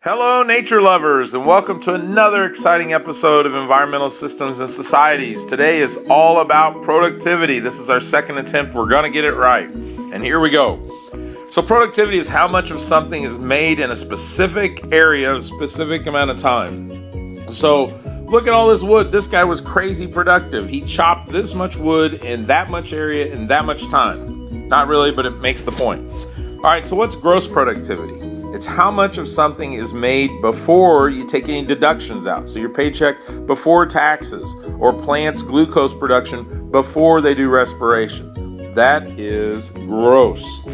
Hello, nature lovers, and welcome to another exciting episode of Environmental Systems and Societies. Today is all about productivity. This is our second attempt. We're going to get it right. And here we go. So productivity is how much of something is made in a specific area, a specific amount of time. So look at all this wood. This guy was crazy productive. He chopped this much wood in that much area in that much time. Not really, but it makes the point. All right, so what's gross productivity? It's how much of something is made before you take any deductions out. So your paycheck before taxes, or plants' glucose production before they do respiration. That is gross.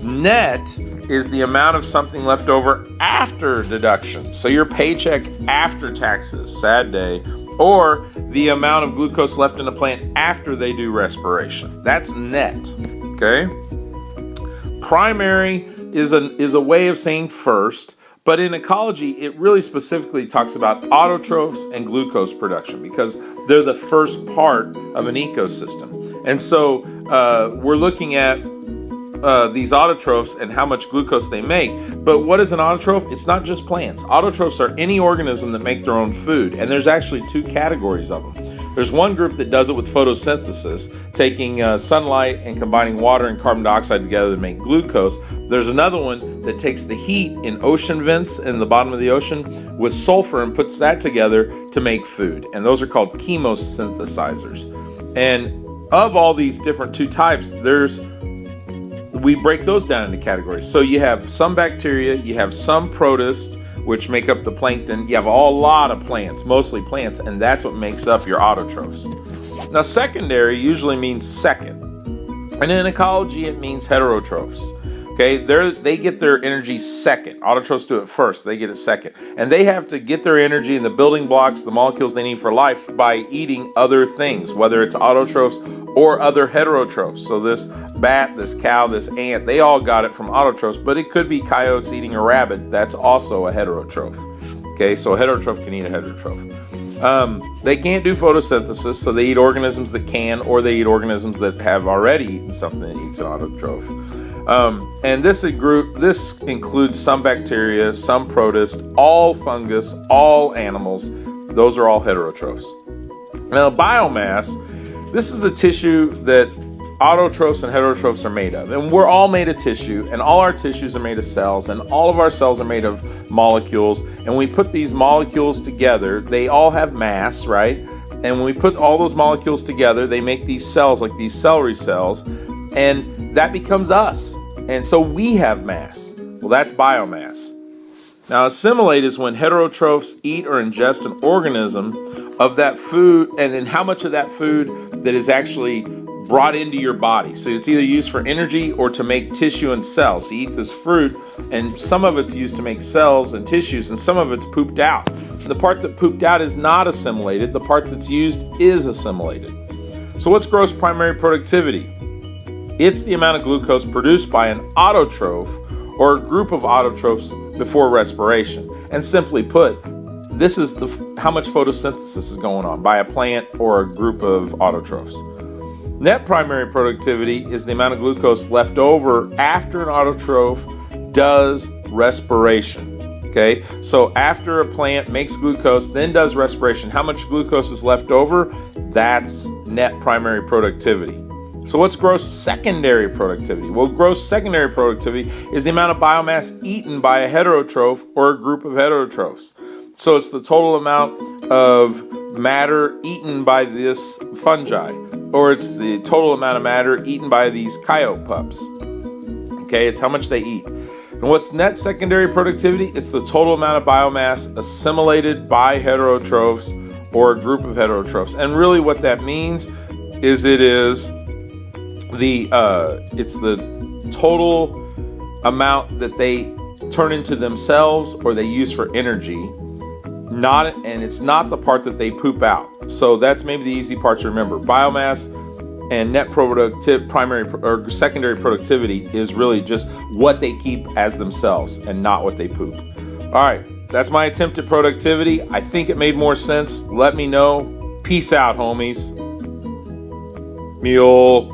Net is the amount of something left over after deductions. So your paycheck after taxes, sad day, or the amount of glucose left in the plant after they do respiration. That's net, okay? Primary is a way of saying first, but in ecology, it really specifically talks about autotrophs and glucose production because they're the first part of an ecosystem. And so we're looking at these autotrophs and how much glucose they make. But what is an autotroph? It's not just plants. Autotrophs are any organism that make their own food, and there's actually two categories of them. There's one group that does it with photosynthesis, taking sunlight and combining water and carbon dioxide together to make glucose. There's another one that takes the heat in ocean vents in the bottom of the ocean with sulfur and puts that together to make food. And those are called chemosynthesizers. And of all these different two types, we break those down into categories. So you have some bacteria, you have some protists, which make up the plankton. You have a lot of plants, mostly plants, and that's what makes up your autotrophs. Now, secondary usually means second, and in ecology, it means heterotrophs. Okay, they get their energy second. Autotrophs do it first, they get it second. And they have to get their energy and the building blocks, the molecules they need for life by eating other things, whether it's autotrophs or other heterotrophs. So this bat, this cow, this ant, they all got it from autotrophs, but it could be coyotes eating a rabbit. That's also a heterotroph. Okay, so a heterotroph can eat a heterotroph. They can't do photosynthesis, so they eat organisms that can, or they eat organisms that have already eaten something that eats an autotroph. And this includes some bacteria, some protists, all fungus, all animals. Those are all heterotrophs. Now, biomass, this is the tissue that autotrophs and heterotrophs are made of. And we're all made of tissue, and all our tissues are made of cells, and all of our cells are made of molecules. And when we put these molecules together, they all have mass, right? And when we put all those molecules together, they make these cells, like these celery cells, and that becomes us. And so we have mass. Well, that's biomass. Now, assimilate is when heterotrophs eat or ingest an organism of that food, and then how much of that food that is actually brought into your body. So it's either used for energy or to make tissue and cells. So you eat this fruit, and some of it's used to make cells and tissues, and some of it's pooped out. The part that pooped out is not assimilated. The part that's used is assimilated. So what's gross primary productivity? It's the amount of glucose produced by an autotroph or a group of autotrophs before respiration. And simply put, this is how much photosynthesis is going on by a plant or a group of autotrophs. Net primary productivity is the amount of glucose left over after an autotroph does respiration. Okay, so after a plant makes glucose, then does respiration, how much glucose is left over? That's net primary productivity. So what's gross secondary productivity? Well, gross secondary productivity is the amount of biomass eaten by a heterotroph or a group of heterotrophs. So it's the total amount of matter eaten by this fungi, or it's the total amount of matter eaten by these coyote pups. Okay, it's how much they eat. And what's net secondary productivity? It's the total amount of biomass assimilated by heterotrophs or a group of heterotrophs. And really what that means is it's the total amount that they turn into themselves or they use for energy, and it's not the part that they poop out. So that's maybe the easy part to remember. Biomass and net primary or secondary productivity is really just what they keep as themselves and not what they poop. All right, that's my attempt at productivity. I think it made more sense. Let me know. Peace out, homies. Mule.